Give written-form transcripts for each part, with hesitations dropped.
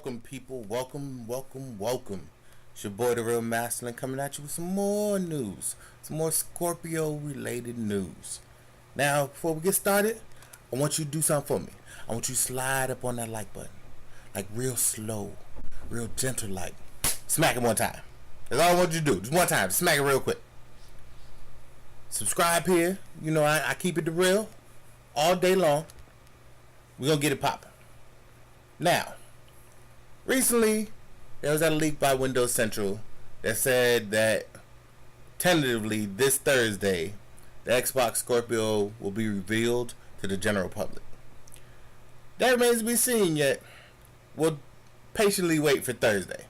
Welcome, people. Welcome. It's your boy, DaRealMastalin, coming at you with some more news. Some more Scorpio-related news. Now, before we get started, I want you to do something for me. I want you to slide up on that like button. Like real slow, real gentle like. Smack it one time. That's all I want you to do. Just one time. Smack it real quick. Subscribe here. You know, I keep it real all day long. We're going to get it popping. Now, recently, there was a leak by Windows Central that said that tentatively this Thursday, the Xbox Scorpio will be revealed to the general public. That remains to be seen yet. We'll patiently wait for Thursday.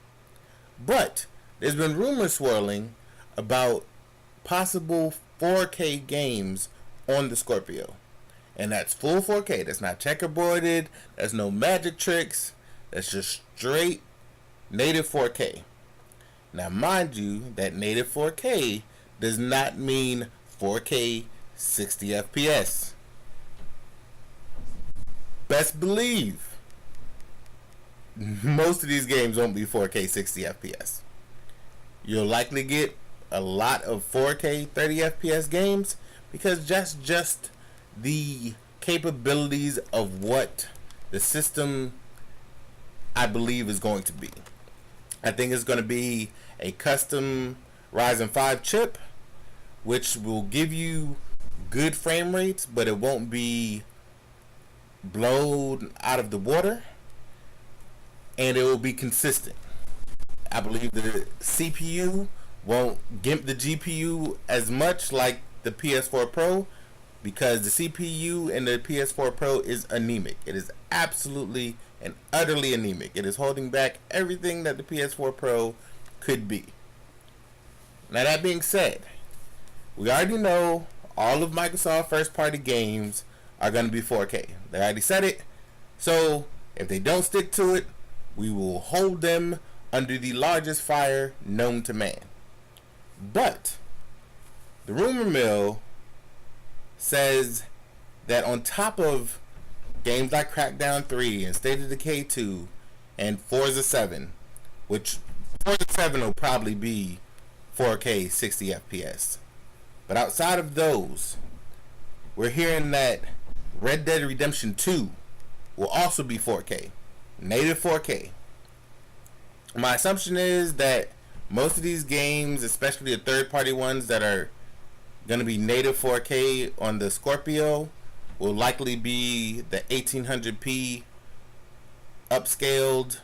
But there's been rumors swirling about possible 4K games on the Scorpio. And that's full 4K. That's not checkerboarded. That's no magic tricks. That's just straight native 4K. Now, mind you, that native 4K does not mean 4K 60 FPS. Best believe most of these games won't be 4K 60 FPS. You'll likely get a lot of 4K 30 FPS games because that's just the capabilities of what the system, I believe, is going to be. I think it's going to be a custom Ryzen 5 chip, which will give you good frame rates, but it won't be blown out of the water, and it will be consistent. I believe the CPU won't gimp the GPU as much like the PS4 Pro, because the CPU in the PS4 Pro is anemic. It is absolutely and utterly anemic. It is holding back everything that the PS4 Pro could be. Now, that being said, we already know all of Microsoft first-party games are going to be 4K. They already said it. So, if they don't stick to it, we will hold them under the largest fire known to man. But the rumor mill says that on top of games like Crackdown 3 and State of Decay 2 and Forza 7, which Forza 7 will probably be 4K 60 FPS. But outside of those, we're hearing that Red Dead Redemption 2 will also be 4K, native 4K. My assumption is that most of these games, especially the third-party ones that are going to be native 4K on the Scorpio, will likely be the 1800p upscaled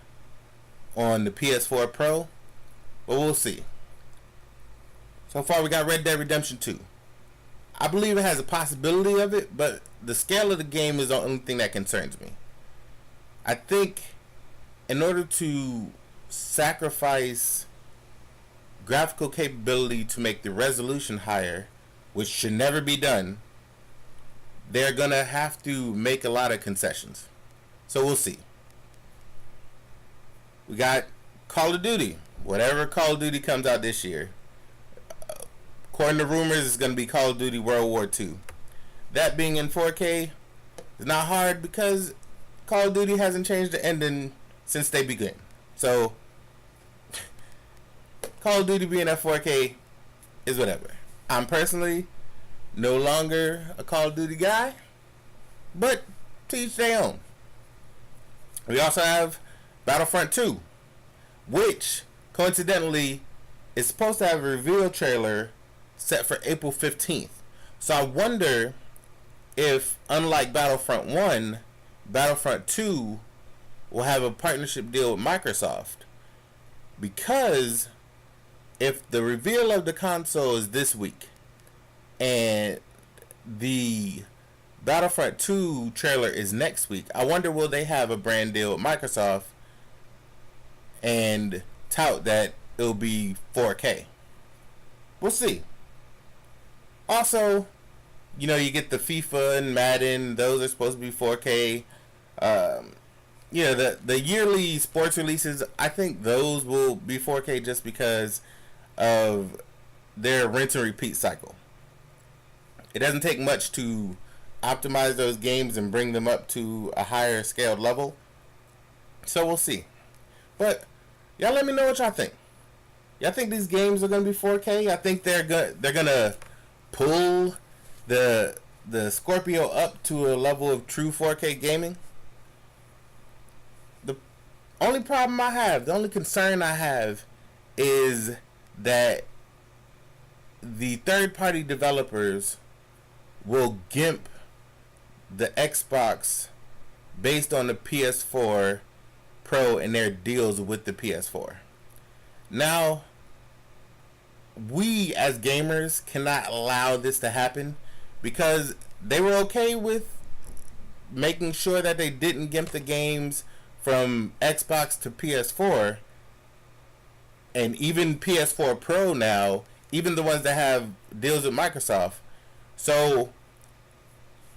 on the PS4 Pro, but we'll see. So far we got Red Dead Redemption 2. I believe it has a possibility of it, but the scale of the game is the only thing that concerns me. I think in order to sacrifice graphical capability to make the resolution higher, which should never be done, they're going to have to make a lot of concessions. So we'll see. We got Call of Duty. Whatever Call of Duty comes out this year, according to rumors, it's going to be Call of Duty World War II. That being in 4K is not hard because Call of Duty hasn't changed the ending since they began. So Call of Duty being at 4K is whatever. I'm personally no longer a Call of Duty guy, but to each their own. We also have Battlefront 2, which coincidentally is supposed to have a reveal trailer set for April 15th. So I wonder if, unlike Battlefront 1, Battlefront 2 will have a partnership deal with Microsoft. Because if the reveal of the console is this week and the Battlefront 2 trailer is next week, I wonder will they have a brand deal with Microsoft and tout that it'll be 4K. We'll see. Also, you know, you get the FIFA and Madden, those are supposed to be 4K. The yearly sports releases, I think those will be 4K just because of their rinse and repeat cycle. It doesn't take much to optimize those games and bring them up to a higher scaled level. So we'll see. But y'all let me know what y'all think. Y'all think these games are gonna be 4K? I think they're gonna pull the Scorpio up to a level of true 4K gaming. The only problem I have, the only concern I have, is that the third-party developers will gimp the Xbox based on the PS4 Pro and their deals with the PS4. Now, we as gamers cannot allow this to happen because they were okay with making sure that they didn't gimp the games from Xbox to PS4, and even PS4 Pro now, even the ones that have deals with Microsoft. So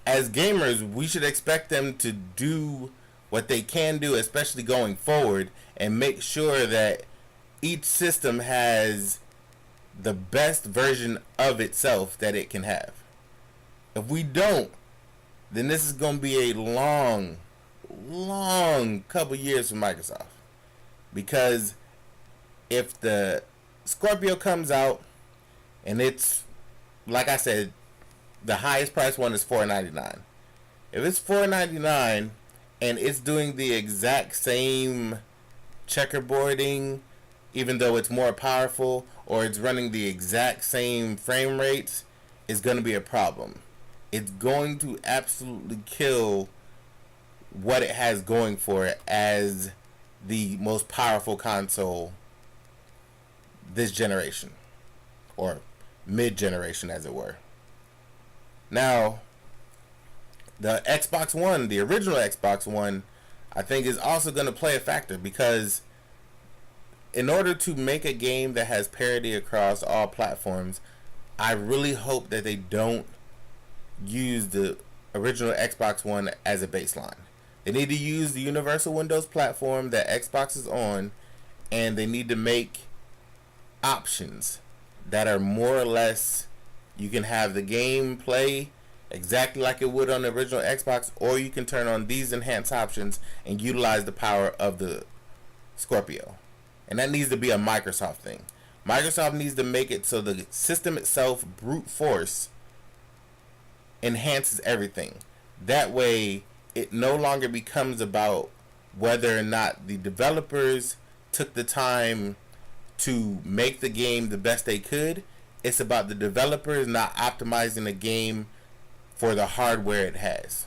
as gamers, we should expect them to do what they can do, especially going forward, and make sure that each system has the best version of itself that it can have. If we don't, then this is going to be a long couple years for Microsoft. Because if the Scorpio comes out and it's, like I said, the highest price one is $499. If it's $499 and it's doing the exact same checkerboarding, even though it's more powerful, or it's running the exact same frame rates, it's going to be a problem. It's going to absolutely kill what it has going for it as the most powerful console this generation, or mid-generation as it were. Now, the Xbox One, the original Xbox One, I think is also going to play a factor, because in order to make a game that has parity across all platforms, I really hope that they don't use the original Xbox One as a baseline. They need to use the universal Windows platform that Xbox is on, and they need to make options that are more or less, you can have the game play exactly like it would on the original Xbox, or you can turn on these enhanced options and utilize the power of the Scorpio. And that needs to be a Microsoft thing. Microsoft needs to make it so the system itself, brute force, enhances everything. That way, it no longer becomes about whether or not the developers took the time to make the game the best they could. It's about the developers not optimizing the game for the hardware it has.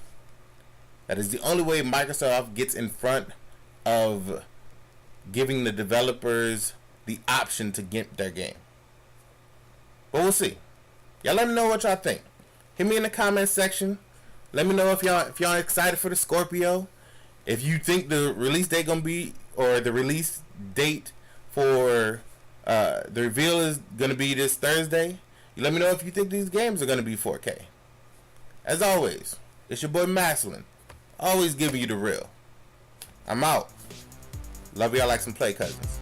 That is the only way Microsoft gets in front of giving the developers the option to gimp their game. But we'll see. Y'all let me know what y'all think. Hit me in the comment section. Let me know if y'all excited for the Scorpio. If you think the release date gonna be, or the release date for the reveal is gonna be this Thursday. You let me know if you think these games are gonna be 4K. As always, it's your boy Mastalin, always giving you the real. I'm out. Love y'all like some play cousins.